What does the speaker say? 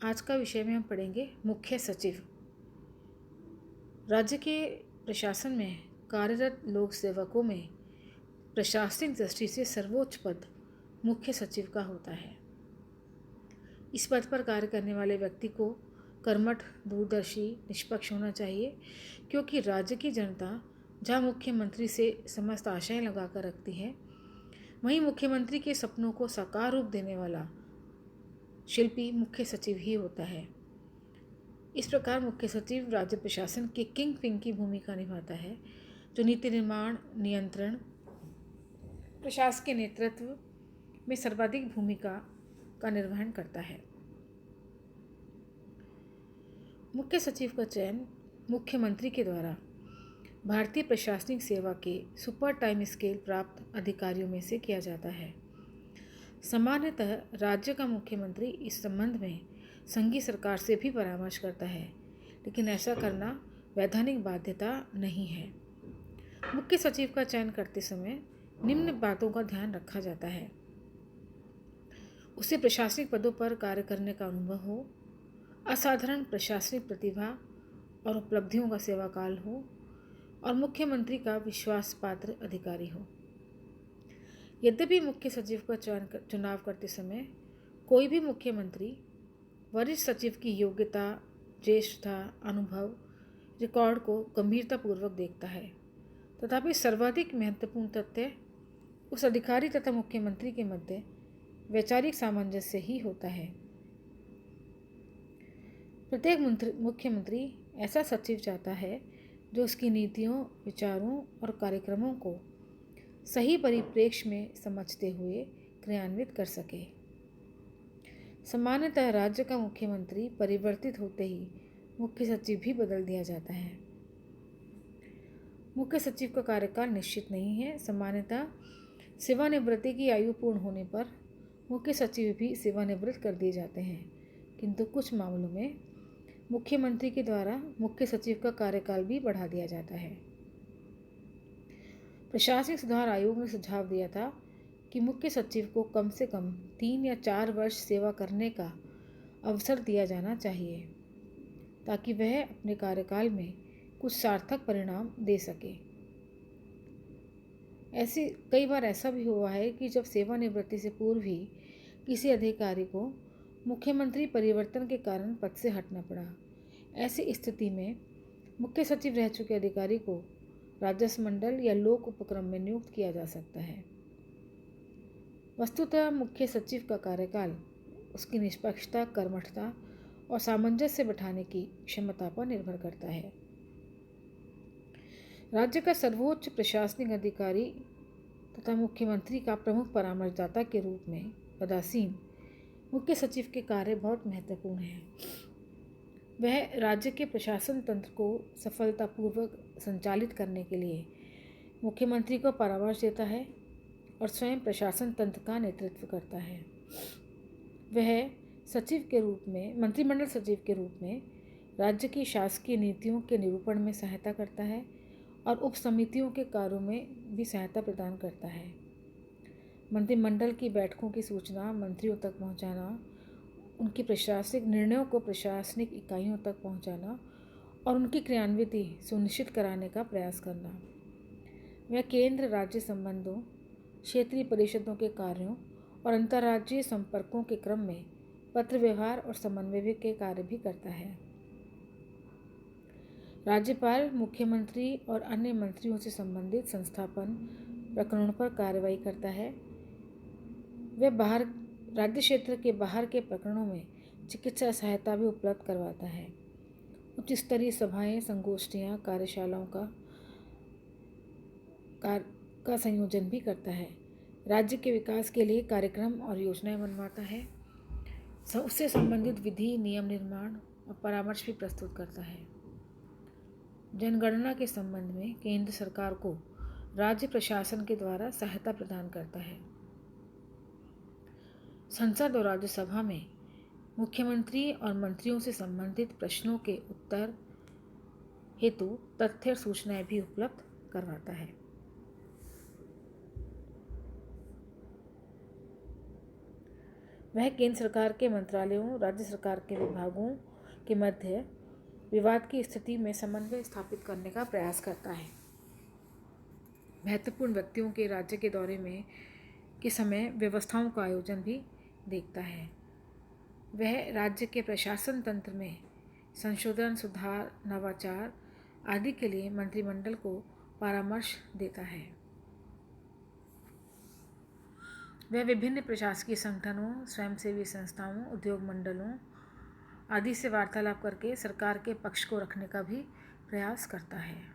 आज का विषय में हम पढ़ेंगे मुख्य सचिव। राज्य के प्रशासन में कार्यरत लोक सेवकों में प्रशासनिक दृष्टि से सर्वोच्च पद मुख्य सचिव का होता है। इस पद पर कार्य करने वाले व्यक्ति को कर्मठ, दूरदर्शी, निष्पक्ष होना चाहिए, क्योंकि राज्य की जनता जहाँ मुख्यमंत्री से समस्त आशाएं लगाकर रखती है, वहीं मुख्यमंत्री के सपनों को साकार रूप देने वाला शिल्पी मुख्य सचिव ही होता है। इस प्रकार मुख्य सचिव राज्य प्रशासन के किंग पिंग की भूमिका निभाता है, जो नीति निर्माण, नियंत्रण, प्रशासकीय नेतृत्व में सर्वाधिक भूमिका का निर्वहन करता है। मुख्य सचिव का चयन मुख्यमंत्री के द्वारा भारतीय प्रशासनिक सेवा के सुपर टाइम स्केल प्राप्त अधिकारियों में से किया जाता है। सामान्यतः राज्य का मुख्यमंत्री इस संबंध में संघीय सरकार से भी परामर्श करता है, लेकिन ऐसा करना वैधानिक बाध्यता नहीं है। मुख्य सचिव का चयन करते समय निम्न बातों का ध्यान रखा जाता है। उसे प्रशासनिक पदों पर कार्य करने का अनुभव हो, असाधारण प्रशासनिक प्रतिभा और उपलब्धियों का सेवाकाल हो, और मुख्यमंत्री का विश्वास पात्र अधिकारी हो। यद्यपि मुख्य सचिव का चुनाव करते समय कोई भी मुख्यमंत्री वरिष्ठ सचिव की योग्यता, ज्येष्ठता, अनुभव, रिकॉर्ड को गंभीरतापूर्वक देखता है, तथापि सर्वाधिक महत्वपूर्ण तथ्य उस अधिकारी तथा मुख्यमंत्री के मध्य वैचारिक सामंजस्य ही होता है। प्रत्येक मुख्यमंत्री ऐसा सचिव चाहता है जो उसकी नीतियों, विचारों और कार्यक्रमों को सही परिप्रेक्ष्य में समझते हुए क्रियान्वित कर सके। सामान्यतः राज्य का मुख्यमंत्री परिवर्तित होते ही मुख्य सचिव भी बदल दिया जाता है। मुख्य सचिव का कार्यकाल निश्चित नहीं है। सामान्यतः सेवानिवृत्ति की आयु पूर्ण होने पर मुख्य सचिव भी सेवानिवृत्त कर दिए जाते हैं, किंतु कुछ मामलों में मुख्यमंत्री के द्वारा मुख्य सचिव का कार्यकाल भी बढ़ा दिया जाता है। प्रशासनिक सुधार आयोग ने सुझाव दिया था कि मुख्य सचिव को कम से कम 3 या 4 वर्ष सेवा करने का अवसर दिया जाना चाहिए, ताकि वह अपने कार्यकाल में कुछ सार्थक परिणाम दे सके। कई बार ऐसा भी हुआ है कि जब सेवानिवृत्ति से पूर्व ही किसी अधिकारी को मुख्यमंत्री परिवर्तन के कारण पद से हटना पड़ा। ऐसी स्थिति में मुख्य सचिव रह चुके अधिकारी को राजस्व मंडल या लोक उपक्रम में नियुक्त किया जा सकता है। वस्तुतः मुख्य सचिव का कार्यकाल उसकी निष्पक्षता, कर्मठता और सामंजस्य बिठाने की क्षमता पर निर्भर करता है। राज्य का सर्वोच्च प्रशासनिक अधिकारी तथा मुख्यमंत्री का प्रमुख परामर्शदाता के रूप में पदासीन मुख्य सचिव के कार्य बहुत महत्वपूर्ण हैं। वह राज्य के प्रशासन तंत्र को सफलतापूर्वक संचालित करने के लिए मुख्यमंत्री को परामर्श देता है और स्वयं प्रशासन तंत्र का नेतृत्व करता है। वह सचिव के रूप में, मंत्रिमंडल सचिव के रूप में राज्य की शासकीय नीतियों के निरूपण में सहायता करता है और उप समितियों के कार्यों में भी सहायता प्रदान करता है। मंत्रिमंडल की बैठकों की सूचना मंत्रियों तक पहुंचाना, उनकी प्रशासनिक निर्णयों को प्रशासनिक इकाइयों तक पहुंचाना और उनकी क्रियान्विति सुनिश्चित कराने का प्रयास करना। वह केंद्र राज्य संबंधों, क्षेत्रीय परिषदों के कार्यों और अंतर्राज्यीय संपर्कों के क्रम में पत्र व्यवहार और समन्वय के कार्य भी करता है। राज्यपाल मुख्यमंत्री और अन्य मंत्रियों से संबंधित संस्थापन प्रकरणों पर कार्रवाई करता है। वह राज्य क्षेत्र के बाहर के प्रकरणों में चिकित्सा सहायता भी उपलब्ध करवाता है। उच्च स्तरीय सभाएं, संगोष्ठियां, कार्यशालाओं का संयोजन भी करता है। राज्य के विकास के लिए कार्यक्रम और योजनाएं बनवाता है। उससे संबंधित विधि, नियम निर्माण और परामर्श भी प्रस्तुत करता है। जनगणना के संबंध में केंद्र सरकार को राज्य प्रशासन के द्वारा सहायता प्रदान करता है। संसद और राज्यसभा में मुख्यमंत्री और मंत्रियों से संबंधित प्रश्नों के उत्तर हेतु तथ्य और सूचनाएं भी उपलब्ध करवाता है। वह केंद्र सरकार के मंत्रालयों, राज्य सरकार के विभागों के मध्य विवाद की स्थिति में समन्वय स्थापित करने का प्रयास करता है। महत्वपूर्ण व्यक्तियों के राज्य के दौरे में के समय व्यवस्थाओं का आयोजन भी देखता है। वह राज्य के प्रशासन तंत्र में संशोधन, सुधार, नवाचार आदि के लिए मंत्रिमंडल को परामर्श देता है। वह विभिन्न प्रशासकीय संगठनों, स्वयंसेवी संस्थाओं, उद्योग मंडलों आदि से वार्तालाप करके सरकार के पक्ष को रखने का भी प्रयास करता है।